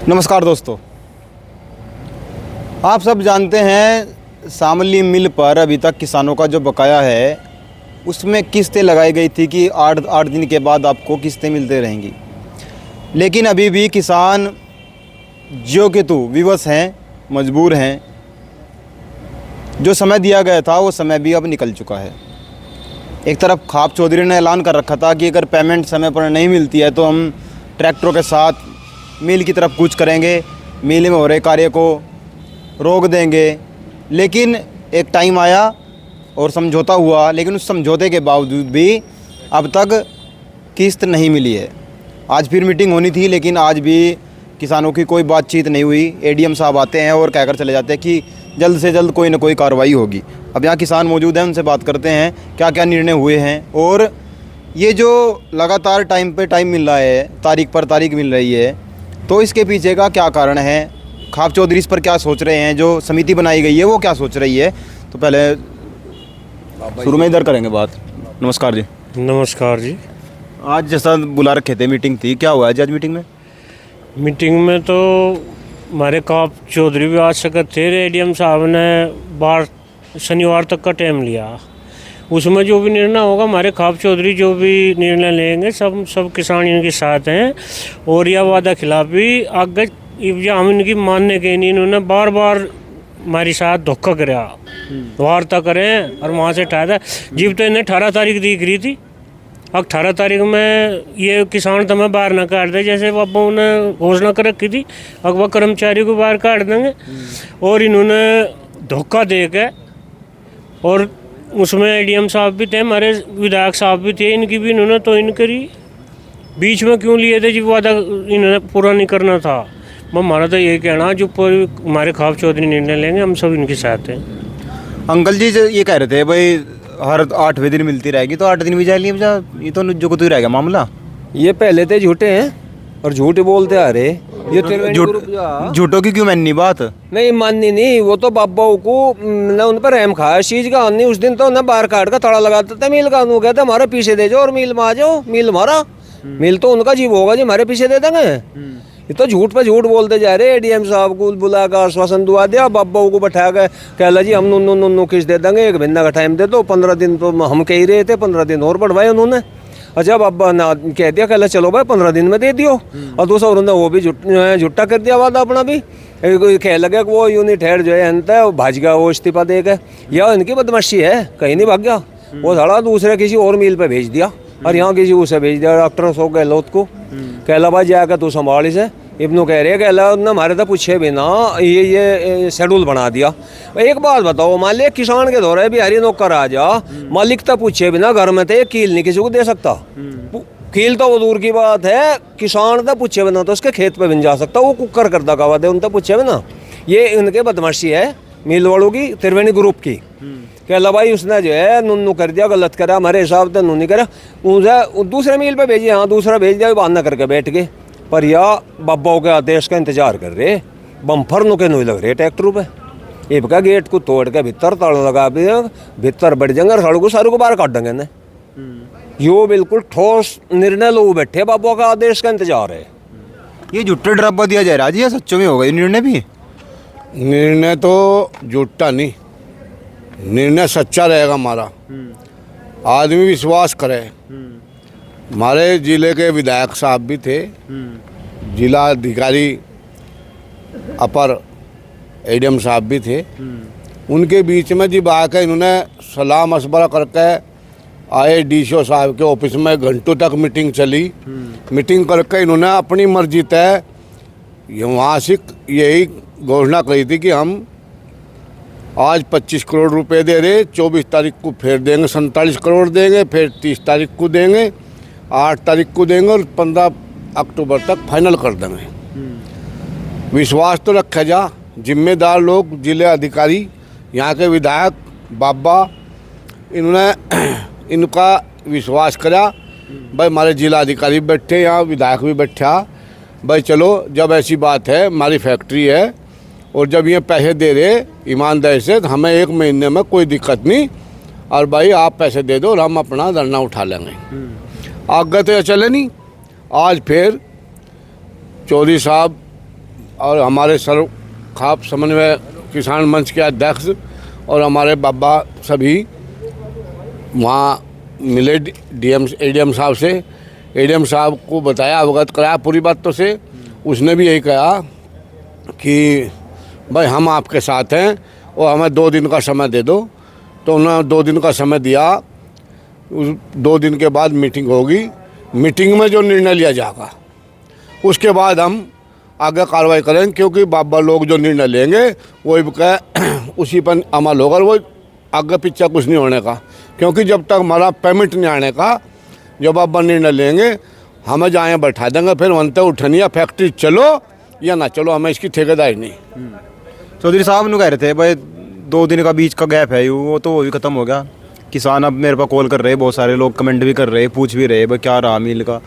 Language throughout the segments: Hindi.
नमस्कार दोस्तों, आप सब जानते हैं शामली मिल पर अभी तक किसानों का जो बकाया है उसमें किस्तें लगाई गई थी कि आठ दिन के बाद आपको किस्तें मिलते रहेंगी। लेकिन अभी भी किसान ज्यों के त्यों विवश हैं, मजबूर हैं। जो समय दिया गया था वो समय भी अब निकल चुका है। एक तरफ खाप चौधरी ने ऐलान कर रखा था कि अगर पेमेंट समय पर नहीं मिलती है तो हम ट्रैक्टरों के साथ मिल की तरफ कूच करेंगे, मिल में हो रहे कार्य को रोक देंगे। लेकिन एक टाइम आया और समझौता हुआ, लेकिन उस समझौते के बावजूद भी अब तक किस्त नहीं मिली है। आज फिर मीटिंग होनी थी, लेकिन आज भी किसानों की कोई बातचीत नहीं हुई। एडीएम साहब आते हैं और कहकर चले जाते हैं कि जल्द से जल्द कोई ना कोई कार्रवाई होगी। अब यहाँ किसान मौजूद हैं, उनसे बात करते हैं क्या क्या निर्णय हुए हैं। और ये जो लगातार टाइम पे टाइम मिल रहा है, तारीख पर तारीख मिल रही है, तो इसके पीछे का क्या कारण है? खाप चौधरी इस पर क्या सोच रहे हैं? जो समिति बनाई गई है वो क्या सोच रही है? तो पहले शुरू में इधर करेंगे बात। नमस्कार जी। नमस्कार जी। आज जैसा बुला रखे थे, मीटिंग थी, क्या हुआ आज मीटिंग में? मीटिंग में तो हमारे खाप चौधरी भी आ सके थे। एडीएम साहब ने शनिवार तक का टाइम लिया। उसमें जो भी निर्णय होगा, हमारे खाप चौधरी जो भी निर्णय लेंगे सब किसान इनके साथ हैं। और यह वादा खिलाफी आगे हम इनकी मानने के नहीं, इन्होंने बार बार हमारे साथ धोखा कराया, वार्ता करें और वहाँ से उठाया। जीव तो इन्हें 18 तारीख दिख रही थी। अब 18 तारीख में ये किसान तो हमें बाहर ना काट दे, जैसे बाबा ने घोषणा कर रखी थी अगवा कर्मचारी को बाहर काट देंगे। और इन्होंने धोखा दे के, और उसमें एडीएम साहब भी थे, हमारे विधायक साहब भी थे, इनकी भी इन्होंने तोहिन करी। बीच में क्यों लिए थे? जब वादा इन्होंने पूरा नहीं करना था। हमारा तो ये कहना, जो हमारे खाप चौधरी निर्णय लेंगे हम सब इनके साथ हैं। अंकल जी जो ये कह रहे थे भाई हर 8वें दिन मिलती रहेगी, तो 8 दिन भी जाए, ये तो जो कुछ रहेगा मामला। ये पहले थे झूठे हैं और झूठ बोलते आ रहे। ये झूठों की क्यों माननी बात? नहीं माननी नहीं, वो तो बाबाओं को न उन पर रहम खाया चीज का नहीं। उस दिन तो ना बाहर काट का तड़ा लगाता था मिल का, कहते हमारे पीछे दे जाओ और मिल में आ जाओ। मिल हमारा, मिल तो उनका जीव होगा जी, हमारे पीछे दे देंगे। ये तो झूठ पे झूठ बोलते जा रहे। एडीएम साहब को बुलाकर आश्वासन दुआ दिया, बाबाओं को बैठा गए, कहला जी हम नुन्नू किस दे देंगे, 1 महीना का टाइम दे दो। 15 दिन तो हम कह ही रहे थे, 15 दिन और बढ़वाए उन्होंने। अच्छा बाबा ना कह दिया, कहला चलो भाई 15 दिन में दे दियो। और दूसरा उन्होंने वो भी झुट्टा कर दिया वादा अपना भी। कह लगे कि वो यूनिट हेड जो है अंत है वो भाज गया, वो इस्तीफा दे के। यह इनकी बदमाशी है, कहीं नहीं भाग गया वो। साला दूसरे किसी और मिल पे भेज दिया और यहाँ किसी उसे भेज दिया, डॉक्टर सो गहलोत को। कहला भाई जाकर तू संभाल इसे। इब्नू कह रहे कहला ना हमारे तो पूछे बिना ये शेड्यूल बना दिया। एक बात बताओ, मान लिया किसान के दौरे बिहारी नौकर आ जा, मालिक तो पूछे बिना घर में तो कील नहीं किसी को दे सकता। कील तो वो दूर की बात है, किसान तो पूछे बिना तो उसके खेत पे बन जा सकता। वो कुकर करता का बात है, उन तो पूछे बिना। ये इनके बदमाशी है मिल वालों की, त्रिवेणी ग्रुप की। कहला भाई उसने जो है नुन्नू कर दिया, गलत करा, हमारे हिसाब से नुन्नी करा, उसे दूसरे मिल पे भेजिए। हाँ दूसरा भेज दिया, बहाना करके बैठ गए। पर या बाबाओं के आदेश का इंतजार कर रहे, बम्फर नुके नहीं लग रहे ट्रैक्टर पे। इबका गेट को तोड़ के भीतर ताला लगा भी भीतर बढ़ जाएंगे और सड़कों सारों को बाहर काट देंगे ने। यो बिल्कुल ठोस निर्णय लोग बैठे, बाबाओं का आदेश का इंतजार है। ये झूठे डरावा दिया जा रहा है जी, ये सच्चों में होगा ये निर्णय भी? निर्णय तो झूठा नहीं, निर्णय सच्चा रहेगा हमारा। आदमी विश्वास करे। हमारे जिले के विधायक साहब भी थे, जिला अधिकारी अपर एडीएम साहब भी थे। उनके बीच में जब आकर इन्होंने सलाह मशवरा करके आए डीसीओ साहब के ऑफिस में, घंटों तक मीटिंग चली। मीटिंग करके इन्होंने अपनी मर्जी तय वहाँ से यही घोषणा करी थी कि हम आज 25 करोड़ रुपए दे रहे, 24 तारीख को फिर देंगे 47 करोड़ देंगे, फिर 30 तारीख को देंगे, 8 तारीख को देंगे और 15 अक्टूबर तक फाइनल कर देंगे। विश्वास तो रखा जा, जिम्मेदार लोग, जिले अधिकारी, यहाँ के विधायक बाबा, इन्होंने इनका विश्वास करा। भाई हमारे जिला अधिकारी बैठे, यहाँ विधायक भी बैठा, भाई चलो जब ऐसी बात है, हमारी फैक्ट्री है और जब ये पैसे दे रहे ईमानदारी से, तो हमें 1 महीने में कोई दिक्कत नहीं, और भाई आप पैसे दे दो और हम अपना धरना उठा लेंगे। आगे तो चले नहीं। आज फिर चौधरी साहब और हमारे सर खाप समन्वय किसान मंच के अध्यक्ष और हमारे बाबा सभी वहाँ मिले डीएम एडीएम साहब से। एडीएम साहब को बताया, अवगत कराया पूरी बातों से। उसने भी यही कहा कि भाई हम आपके साथ हैं और हमें 2 दिन का समय दे दो। तो उन्होंने 2 दिन का समय दिया। उस 2 दिन के बाद मीटिंग होगी। मीटिंग में जो निर्णय लिया जाएगा उसके बाद हम आगे कार्रवाई करेंगे, क्योंकि बाबा लोग जो निर्णय लेंगे वो उसी पर अमल होगा। वो आगे पीछे कुछ नहीं होने का, क्योंकि जब तक हमारा पेमेंट नहीं आने का जो बाबा निर्णय लेंगे हमें जहाँ बैठा देंगे। फिर वनते उठनी या फैक्ट्री चलो या ना चलो, हमें इसकी ठेकेदारी नहीं। चौधरी साहब ने कह रहे थे भाई 2 दिन का बीच का गैप है वो तो भी ख़त्म हो गया। किसान अब मेरे पास कॉल कर रहे हैं, बहुत सारे लोग कमेंट भी कर रहे हैं, पूछ भी रहे भाई क्या रहा मिल का।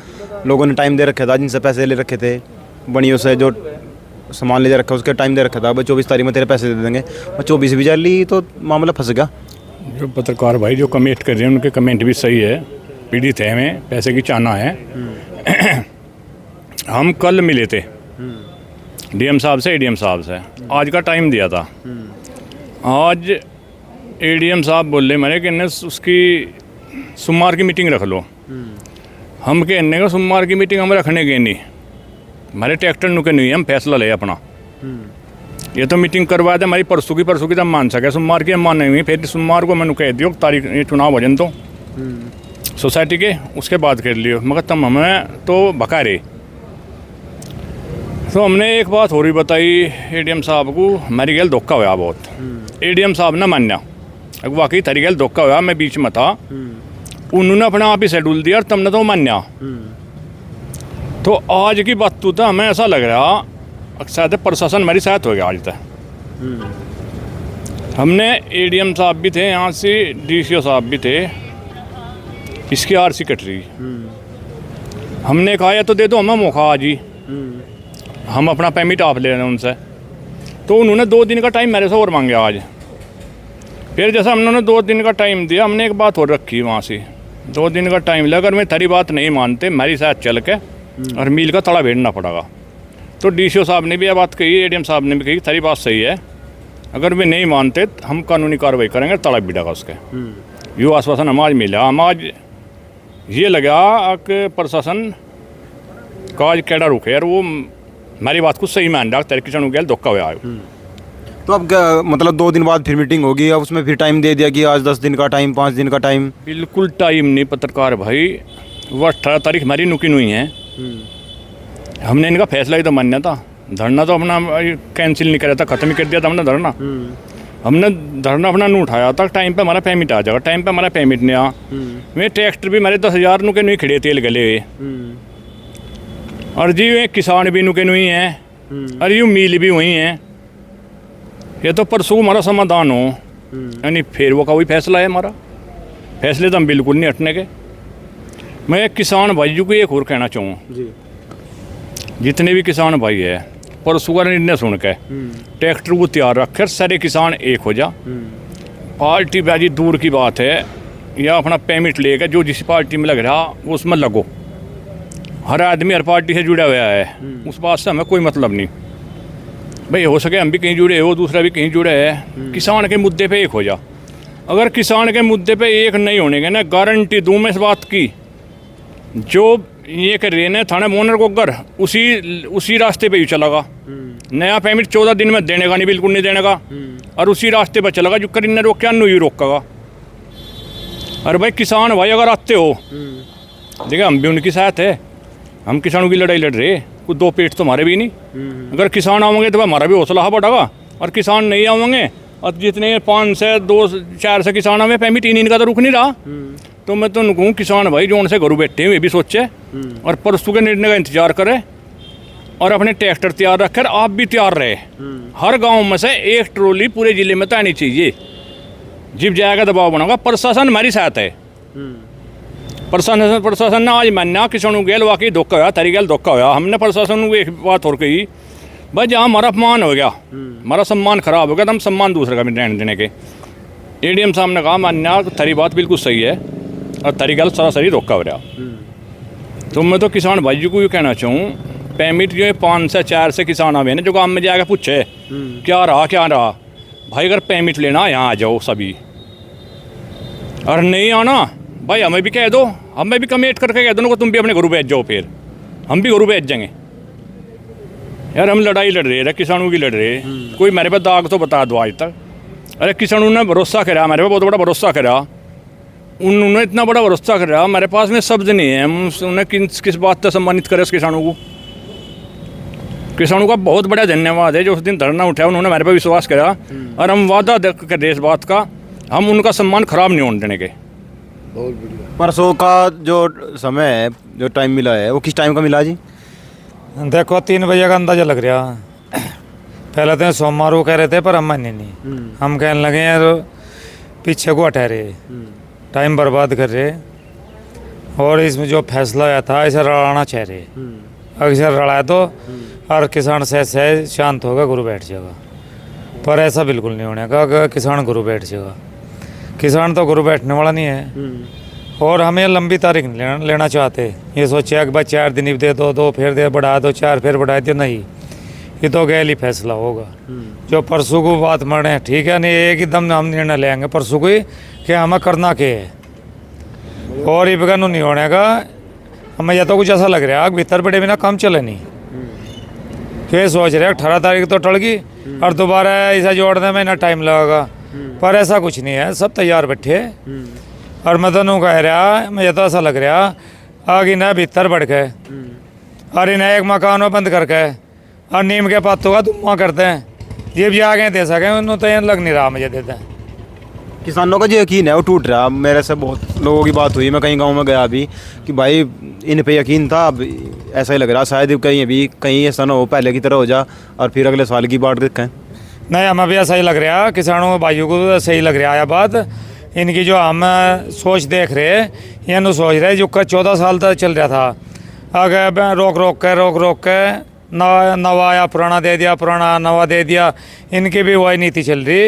लोगों ने टाइम दे रखा था, जिनसे पैसे ले रखे थे बनियों से जो सामान ले रखा उसके टाइम दे रखा था भाई 24 तारीख में तेरे पैसे दे देंगे। और 24 भी जल्दी तो मामला फंस गया। जो पत्रकार भाई जो कमेंट कर रहे हैं उनके कमेंट भी सही है। पीड़ित है, हमें पैसे की चाहना है। हम कल मिले थे डीएम साहब से, एडीएम साहब से, आज का टाइम दिया था। आज एडीएम साहब बोले मैंने कि उसकी सोमवार की मीटिंग रख लो। हम कहने का सोमवार की मीटिंग हम रखने गए नहीं, हमारे ट्रैक्टर नुके नहीं है, हम फैसला ले अपना। ये तो मीटिंग करवाया था हमारी परसों की तब मान सके, सोमवार की हम मान नहीं। फिर सोमवार को मैंने कह दियो तारीख ये चुनाव भजन तो सोसाइटी के उसके बाद कर लियो, मगर तब हमें तो भका रहे। तो हमने एक बात और भी बताई एडीएम साहब को, हमारी गैल धोखा हुआ बहुत। एडीएम साहब ने मान्या वाकई थारी गैल धोखा हुआ, मैं बीच में था। उन्होंने अपना आप ही शेड्यूल दिया और तुमने तो मान्या। तो आज की बात तो था हमें ऐसा लग रहा शायद प्रशासन हमारी साथ हो गया आज तक। हमने एडीएम साहब भी थे, यहाँ से डीसीओ साहब भी थे, इसकी आरसी कट रही। हमने कहा या तो दे दो हमें मौका आज ही, हम अपना पेमेंट आप ले रहे हैं उनसे। तो उन्होंने 2 दिन का टाइम मेरे से और मांगा आज। फिर जैसा हमने 2 दिन का टाइम दिया, हमने एक बात और रखी वहाँ से 2 दिन का टाइम लिया। अगर मैं तेरी बात नहीं मानते मेरी साथ चल के और मील का तड़ा भेड़ना पड़ेगा। तो डीसीओ साहब ने भी यह बात कही, एडीएम साहब ने भी कही तेरी बात सही है, अगर वे नहीं मानते हम कानूनी कार्रवाई करेंगे, तड़ा भिड़ेगा उसके। यो आश्वासन हम आज मिला। हम आज ये लगा कि प्रशासन का आज कैडा रुके यार, वो हमारी बात को सही मान रहा, तेरे किसान गया धोखा हुआ। तो अब मतलब 2 दिन बाद फिर मीटिंग होगी, अब उसमें फिर टाइम दे दिया कि आज 10 दिन का टाइम, 5 दिन का टाइम। बिल्कुल टाइम नहीं पत्रकार भाई, वो 18 तारीख हमारी नुकी हुई है। हमने इनका फैसला ही तो मान्या था। धरना तो अपना कैंसिल नहीं करा था, ख़त्म ही कर दिया था हमने धरना। हमने धरना अपना नहीं उठाया था, टाइम पे हमारा पेमेंट आ जाएगा। टाइम पे हमारा पेमेंट नहीं आया। वे ट्रैक्टर भी हमारे 10,000 नुके नहीं खड़े तेल गले हुए, और जी वे किसान भी नुके नहीं हैं, और यूँ मील भी वही हैं। ये तो परसों हमारा समाधान हो, यानी फिर वो का वही फैसला है हमारा। फैसले तो हम बिल्कुल नहीं हटने के। मैं किसान भाइयों को एक और कहना चाहूँ, जितने भी किसान भाई है परसों का निर्णय सुन के ट्रैक्टर को तैयार रख, सारे किसान एक हो जा। पार्टी बाजी दूर की बात है, या अपना पेमेंट लेकर जो जिस पार्टी में लग रहा वो उसमें लगो। हर आदमी हर पार्टी से जुड़ा हुआ है, उस बात से हमें कोई मतलब नहीं। भाई हो सके हम भी कहीं जुड़े हो, दूसरा भी कहीं जुड़े है, किसान के मुद्दे पे एक हो जा। अगर किसान के मुद्दे पे एक नहीं होने के ना, गारंटी दूँ मैं इस बात की, जो ये कर रहे हैं थाने मोनर को घर उसी रास्ते पे ही चलेगा। नया पेमेंट 14 दिन में देने का नहीं, बिल्कुल नहीं देने का, और उसी रास्ते पर चलेगा जो कर रोक नहीं रोकेगा। अरे भाई किसान भाई अगर आते हो, देखिए हम भी उनकी साथ है, हम किसानों की लड़ाई लड़ रहे, कुछ 2 पेट तो हमारे भी नहीं। अगर किसान आवेंगे तो हमारा भी हौसला बढ़ेगा, और किसान नहीं आवेंगे और जितने 5 से 2 4 से किसान आवे पेमेंट इनका तो रुक नहीं रहा। तो मैं तो कहूँ किसान भाई जो उनसे घरों बैठे हुए भी सोचे और परसों के निर्णय का इंतजार करे और अपने ट्रैक्टर तैयार रखकर आप भी तैयार रहे। हर गांव में से 1 ट्रॉली पूरे जिले में तो आनी चाहिए। जिब जाएगा दबाव बनाऊंगा, प्रशासन हमारी साथ है। प्रशासन ने आज मान्या किसानों गेल वाकई धोखा हुआ, तारी गेल धोखा हुआ। हमने प्रशासन को एक बात और कही, भाई जहाँ हमारा अपमान हो गया, हमारा सम्मान खराब हो गया, तो हम सम्मान दूसरे का भी रहने देने के। एडीएम साहब ने कहा मान्या तारी बात बिल्कुल सही है और तारी गेल सरासरी धोखा हो रहा। तो मैं तो किसान भाइयों को ये कहना चाहूँ, पेमिट जो है 5 से 4 से किसान आवे ना जो काम में जाकर पूछे क्या रहा भाई अगर पेमिट लेना यहाँ आ जाओ सभी, और नहीं आना भाई हमें भी कह दो, हमें भी कमेट करके कह दो ना तुम भी अपने घर भेज जाओ, फिर हम भी घर भेज जाएंगे। यार हम लड़ाई लड़ रहे हैं, किसानों की लड़ रहे हैं, कोई मेरे पे दाग तो बता दो आज तक। अरे किसानों ने भरोसा करा मेरे पे, बहुत बड़ा भरोसा करा, उन्होंने इतना बड़ा भरोसा करा, मेरे पास में शब्द नहीं है, हम उन्हें किस बात से सम्मानित करें उस किसानों को। किसानों का बहुत बड़ा धन्यवाद है जो उस दिन धरना उठाया, उन्होंने मेरे पे विश्वास करा, और हम वादा कर रहे इस बात का, हम उनका सम्मान खराब नहीं होने देने के। परसों का जो समय है, जो टाइम मिला है, वो किस टाइम का मिला जी? देखो 3 बजे का अंदाजा लग रहा। पहले तो सोमवार को कह रहे थे पर हम माने नहीं, हम कहने लगे यार पीछे को हटा रहे, टाइम बर्बाद कर रहे, और इसमें जो फैसला आया था इसे लड़ाना चाह रहे। अगर इसे लड़ाया तो हर किसान से शांत होगा, गुरु बैठ जाएगा, पर ऐसा बिल्कुल नहीं होने का। अगर किसान गुरु बैठ जाएगा, किसान तो गुरु बैठने वाला नहीं है। और हमें लंबी तारीख नहीं लेना चाहते, ये सोचे कि भाई 4 दिन ही दे दो, फिर दे बढ़ा दो, 4 फिर बढ़ा दो, नहीं, ये तो गैल ही फैसला होगा। जो परसों को बात मरे ठीक है, नहीं एक ही दम हम निर्णय लेंगे परसों को ही कि हमें करना क्या है, और ये बगैर नहीं होने का। हमें यह तो कुछ ऐसा लग रहा है भीतर बड़े बिना काम चले नहीं, फिर सोच रहे 18 तारीख तो टल गई और दोबारा इसे जोड़ने में ना टाइम लगेगा, पर ऐसा कुछ नहीं है, सब तैयार बैठे। और मैं तो कह रहा, मुझे तो ऐसा लग रहा आग इन्हें भीतर बढ़ के और इन्हें एक मकान में बंद करके और नीम के पत्तों का धुआं करते हैं, ये भी आगे दे सकें, उन्होंने तो लग नहीं रहा मुझे देते हैं। किसानों का जो यकीन है वो टूट रहा। मेरे से बहुत लोगों की बात हुई, मैं कहीं गांव में गया अभी, कि भाई इन पे यकीन था, अब ऐसा ही लग रहा शायद कहीं ऐसा ना हो पहले की तरह हो जा और फिर अगले साल की बात देखें। नहीं, हमें भी ऐसा ही लग रहा, किसानों भाइयों को सही लग रहा है बात। इनकी जो हम सोच देख रहे, ये नु सोच रहे जो 14 साल तक चल रहा था, अगर रोक के नवा या पुराना दे दिया, पुराना नवा दे दिया, इनकी भी वही नीति चल रही।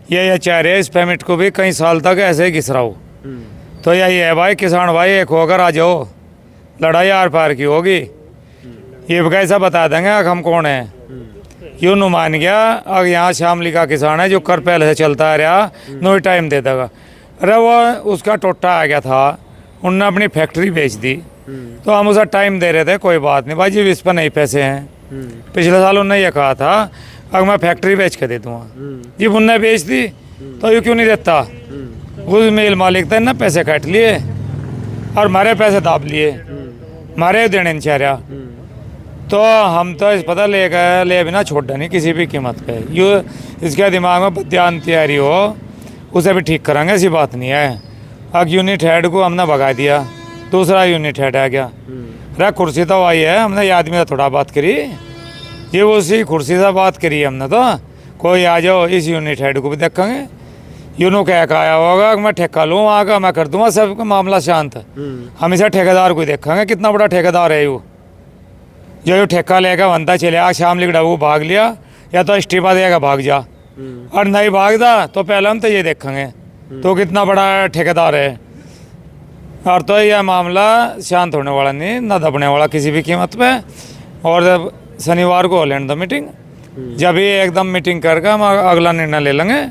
ये चाह रहे इस पेमेंट को भी कई साल तक ऐसे ही घिस रहा हो। तो यही है भाई, किसान भाई एक होकर आ जाओ, लड़ाई आर पार की होगी, ये कैसा बता देंगे हम कौन है। यूँ नु मान गया, अब यहाँ शामली का किसान है जो कर पहले से चलता आ रहा, नो टाइम दे देगा। अरे वो उसका टोटा आ गया था, उनने अपनी फैक्ट्री बेच दी, तो हम उसे टाइम दे रहे थे, कोई बात नहीं भाई जी, इस पर नहीं पैसे हैं। पिछले साल उनने ये कहा था अगर मैं फैक्ट्री बेच के दे दूँगा, जब उनने बेच दी तो ये क्यों नहीं देता। उस मिल मालिक थे ना पैसे काट लिए और हमारे पैसे दाब लिए, हमारे देने नहीं चाह रहा, तो हम तो इस पता ले बिना छोड़ा नहीं किसी भी कीमत पे। यू इसके दिमाग में बदयान तैयारी हो उसे भी ठीक करेंगे, ऐसी बात नहीं है। अब यूनिट हेड को हमने भगा दिया, दूसरा यूनिट हेड आ गया। अरे कुर्सी तो आई है, हमने ये आदमी से थोड़ा बात करी, ये उसी कुर्सी से बात करी हमने, तो कोई आ जाओ इस यूनिट हेड को भी देखेंगे। यूनो कह आया होगा मैं ठेका लूँ वहाँ का, मैं कर दूँगा सब मामला शांत। हम इसे ठेकेदार को देखेंगे, कितना बड़ा ठेकेदार है वो, जो ठेका लेकर बनता चले आ, शाम लिख वो भाग लिया या तो इस्तीफा देगा भाग जा, और नहीं भागता तो पहले हम तो ये देखेंगे तो कितना बड़ा ठेकेदार है। और तो यह मामला शांत होने वाला नहीं, ना दबने वाला किसी भी कीमत पे। और जब शनिवार को लेने दो मीटिंग, जब ही एकदम मीटिंग करके हम अगला निर्णय ले लेंगे।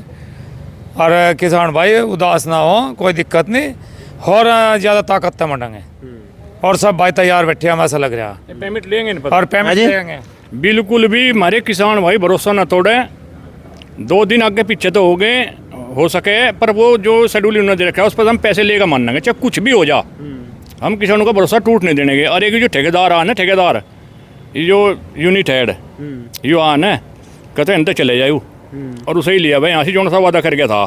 और किसान भाई उदास ना हो, कोई दिक्कत नहीं, और ज़्यादा ताकत से मंडेंगे, और सब भाई तैयार बैठे हम, ऐसा लग रहा है पेमेंट लेंगे और पेमेंट लेंगे। बिल्कुल भी हमारे किसान भाई भरोसा ना तोड़े। 2 दिन आगे पीछे तो हो गए हो सके, पर वो जो शेड्यूल उन्होंने दे रखा है उस पर हम पैसे लेकर मानेंगे, चाहे कुछ भी हो जा, हम किसानों का भरोसा टूट नहीं देंगे। और एक जो ठेकेदार आना, ठेकेदार ये जो यूनिट हेड यो आना कहते हैं चले जाओ, और उसे ही लिया भाई यहाँ से जो सा वादा कर गया था,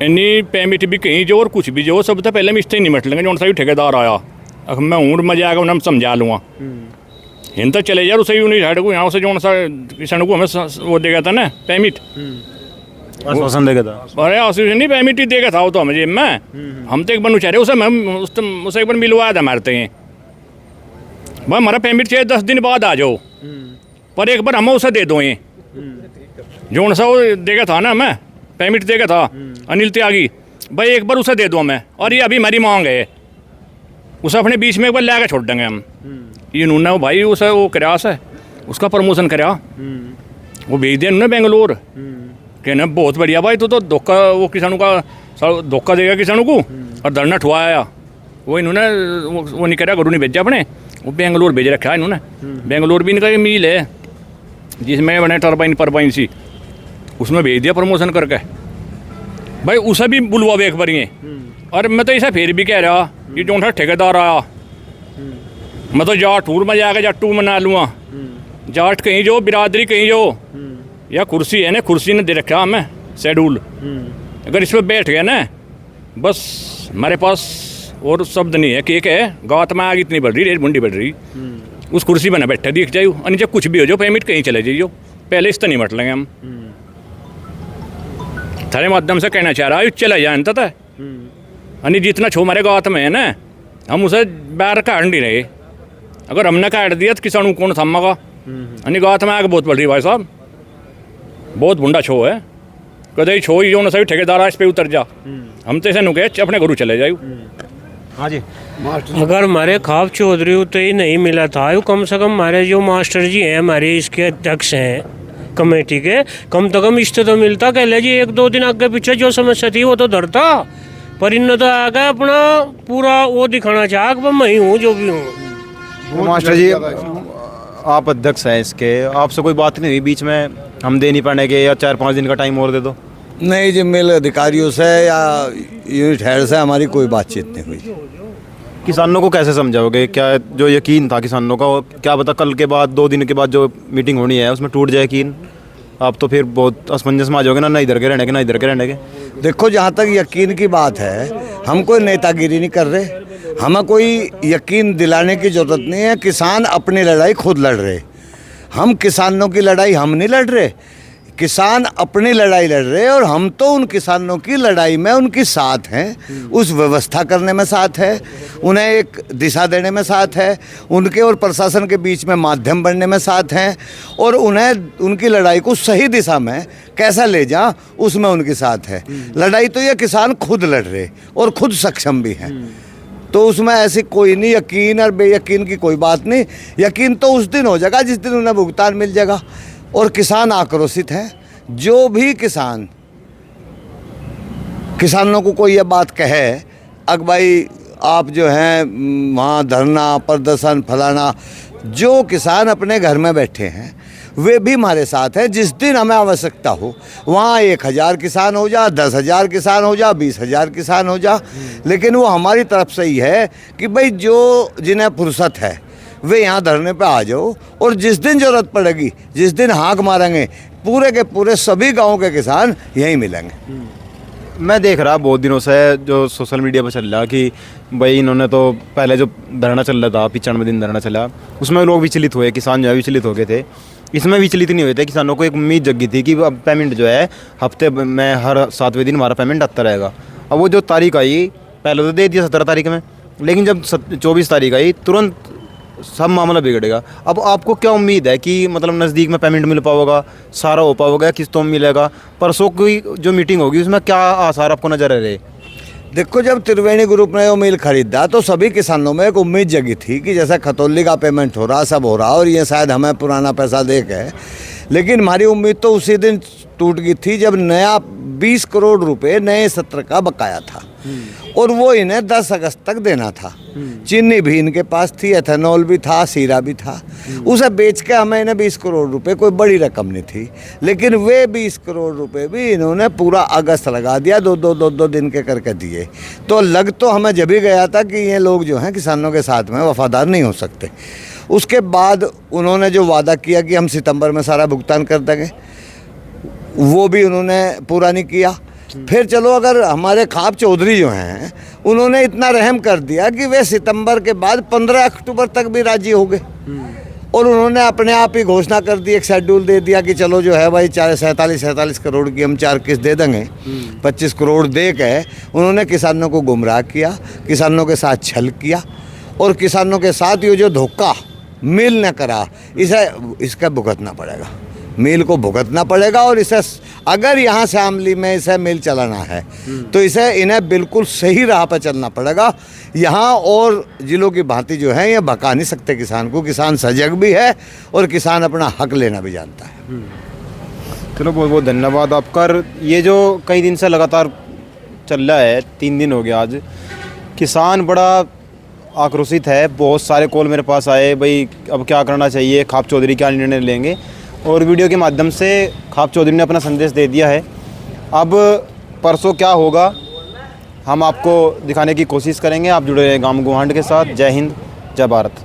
इन्नी पेमेंट भी कहीं जो और कुछ भी जो, सब तो पहले मिस्ते ही निमट लेंगे। जो सा भी ठेकेदार आया, अब मैं हूँ मजा आएगा उन्हें समझा लूँगा, इन तो चले यार उसे यूनिट हेड को यहाँ से जो सा किसान को हमें वो देगा था ना पेमेंट, आश्वासन देगा था। अरे आश्वासन नहीं, पेमेंट ही देगा था वो तो हमें जेब में। हम तो एक बार चाह रहे उसे, मैं उसे एक बार मिलवाया था मारते हैं भाई, हमारा पेमेंट चाहिए 10 दिन बाद आ जाओ, पर एक बार हम उसे दे दो, ये जो सा वो देगा था ना, मैं पेमेंट देगा था अनिल त्यागी भाई, एक बार उसे दे दो हमें। और ये अभी हमारी मांग है, उसे अपने बीच में एक बार ला कर छोड़ देंगे हम, इन्होंने वो भाई उसे वो कराया से उसका प्रमोशन कराया, वो भेज दिया इन्होंने बेंगलोर। कहना बहुत बढ़िया भाई, तू तो धोखा वो किसानों का धोखा देगा किसानों को और धरना ठुआया। वो इन्होंने वो नहीं करा, गुरु नहीं भेजा अपने, वो बेंगलोर भेज रखा है इन्होंने। बेंगलोर भी इनका मिल है जिसमें बने टर्बाइन सी, उसमें भेज दिया प्रमोशन करके भाई। उसे भी बुलवा बेख भरिए। और मैं तो इसे फिर भी कह रहा कि जो ठेकेदार आया, मैं तो जाट टूर में जाकर जाटू मना लूँगा। जाट कहीं जो, बिरादरी कहीं जो, या कुर्सी है ना, कुर्सी ने दे रखा हमें शेड्यूल। अगर इस पर बैठ गया ना, बस हमारे पास और शब्द नहीं है। केक है गात में आग इतनी बढ़ रही, रेट मुंडी बढ़ रही, उस कुर्सी पर ना बैठे दिख जाइयो। और नीचे कुछ भी हो जाओ, पेमेंट कहीं चले जाइयो, पहले इस तो नहीं मट लेंगे हम। थारे माध्यम से कहना चाह रहा है चला जाए अंत तक, यानी जितना छो हमारे गाँव में है ना, हम उसे बाहर काट नहीं रहे। अगर हमने काट दिया तो किसानों कौन थमेगा? यानी गाँव में आगे बहुत बढ़ रही भाई साहब, बहुत बुंडा छो है। कदे छो ही जो ना सही ठेकेदार इस पे उतर जा, हम तो ऐसे नुके अपने घरों चले जाओ। हाँ जी, अगर हमारे खाब चौधरी उते ही नहीं मिला था, यो कम से कम हमारे जो मास्टर जी हैं, हमारे इसके अध्यक्ष हैं कमेटी के, कम से कम इश्ते तो मिलता। कह ले जी 1-2 दिन आगे पीछे जो समस्या थी वो तो धरता, पर इन तो आगे अपना पूरा वो दिखाना चाह कि मैं ही हूँ जो भी हूँ। तो मास्टर जी आप अध्यक्ष हैं इसके, आपसे कोई बात नहीं हुई बीच में हम दे नहीं पाने के, या 4-5 दिन का टाइम और दे दो? नहीं जी, मिल अधिकारियों से या यूनिट हेड से हमारी कोई बातचीत नहीं हुई। किसानों को कैसे समझाओगे? क्या जो यकीन था किसानों का, क्या पता कल के बाद 2 दिन के बाद जो मीटिंग होनी है उसमें टूट जाए यकीन? आप तो फिर बहुत असमंजस में आ जाओगे ना इधर के रहने के ना इधर के रहने के। देखो, जहाँ तक यकीन की बात है, हम कोई नेतागिरी नहीं कर रहे, हमें कोई यकीन दिलाने की ज़रूरत नहीं है। किसान अपनी लड़ाई खुद लड़ रहे, हम किसानों की लड़ाई हम नहीं लड़ रहे। किसान अपनी लड़ाई लड़ रहे हैं और हम तो उन किसानों की लड़ाई में उनकी साथ हैं, उस व्यवस्था करने में साथ है, उन्हें एक दिशा देने में साथ है, उनके और प्रशासन के बीच में माध्यम बनने में साथ हैं, और उन्हें उनकी लड़ाई को सही दिशा में कैसा ले जा उसमें उनके साथ है। लड़ाई तो ये किसान खुद लड़ रहे और खुद सक्षम भी हैं, तो उसमें ऐसी कोई नहीं यकीन और बेयकीन की कोई बात नहीं। यकीन तो उस दिन हो जाएगा जिस दिन उन्हें भुगतान मिल जाएगा। और किसान आक्रोशित हैं। जो भी किसानों को कोई ये बात कहे अग भाई आप जो हैं वहाँ धरना प्रदर्शन फलाना, जो किसान अपने घर में बैठे हैं वे भी हमारे साथ हैं। जिस दिन हमें आवश्यकता हो वहाँ 1000 किसान हो जा, 10,000 किसान हो जा, 20,000 किसान हो जा, लेकिन वो हमारी तरफ से ही है कि भाई जो जिन्हें फुर्सत है वे यहाँ धरने पे आ जाओ। और जिस दिन ज़रूरत पड़ेगी, जिस दिन हाँक मारेंगे, पूरे के पूरे सभी गाँव के किसान यहीं मिलेंगे। मैं देख रहा बहुत दिनों से जो सोशल मीडिया पर चल रहा कि भाई इन्होंने तो पहले जो धरना चल रहा था 95 दिन धरना चला, उसमें लोग विचलित हुए, किसान जो है विचलित हो गए थे। इसमें विचलित नहीं हुए थे, किसानों को एक उम्मीद जगी थी कि अब पेमेंट जो है हफ्ते में हर 7वें दिन हमारा पेमेंट आता रहेगा। अब वो जो तारीख आई, पहले तो दे दिया 17 तारीख में, लेकिन जब 24 तारीख आई तुरंत सब मामला बिगड़ेगा। अब आपको क्या उम्मीद है कि मतलब नज़दीक में पेमेंट मिल पाओगा, सारा हो पाओगा, किस्तों में मिलेगा? परसों की जो मीटिंग होगी उसमें क्या आसार आपको नजर आ रहे? देखो, जब त्रिवेणी ग्रुप ने वो मिल खरीदा तो सभी किसानों में एक उम्मीद जगी थी कि जैसा खतौली का पेमेंट हो रहा, सब हो रहा, और ये शायद हमें पुराना पैसा दे के। लेकिन हमारी उम्मीद तो उसी दिन टूट गई थी जब नया 20 करोड़ रुपए नए सत्र का बकाया था, और वो इन्हें 10 अगस्त तक देना था। चीनी भी इनके पास थी, एथेनॉल भी था, सीरा भी था। उसे बेच के हमें इन्हें 20 करोड़ रुपए, कोई बड़ी रकम नहीं थी, लेकिन वे 20 करोड़ रुपए भी इन्होंने पूरा अगस्त लगा दिया, दो दिन के करके दिए। तो लग तो हमें जब ही गया था कि ये लोग जो हैं किसानों के साथ में वफादार नहीं हो सकते। उसके बाद उन्होंने जो वादा किया कि हम सितंबर में सारा भुगतान कर देंगे, वो भी उन्होंने पूरा नहीं किया। फिर चलो, अगर हमारे खाब चौधरी जो हैं उन्होंने इतना रहम कर दिया कि वे सितंबर के बाद 15 अक्टूबर तक भी राजी हो गए, और उन्होंने अपने आप ही घोषणा कर दी, एक शेड्यूल दे दिया कि चलो जो है भाई 47 करोड़ की हम 4 किस्त दे देंगे। 25 करोड़ दे के उन्होंने किसानों को गुमराह किया, किसानों के साथ छल किया, और किसानों के साथ ये जो धोखा मिल न करा, इसका भुगतना पड़ेगा। मिल को भुगतना पड़ेगा। और इसे अगर यहाँ से आमली में इसे मिल चलाना है तो इसे इन्हें बिल्कुल सही राह पर चलना पड़ेगा। यहाँ और जिलों की भांति जो है ये भगा नहीं सकते किसान को। किसान सजग भी है और किसान अपना हक लेना भी जानता है। चलो बहुत बहुत धन्यवाद आपका। ये जो कई दिन से लगातार चल रहा है, 3 दिन हो गया आज, किसान बड़ा आक्रोशित है। बहुत सारे कॉल मेरे पास आए, भाई अब क्या करना चाहिए, खाप चौधरी क्या निर्णय लेंगे। और वीडियो के माध्यम से खाप चौधरी ने अपना संदेश दे दिया है। अब परसों क्या होगा हम आपको दिखाने की कोशिश करेंगे। आप जुड़े रहे गांव गोहांड के साथ। जय हिंद, जय भारत।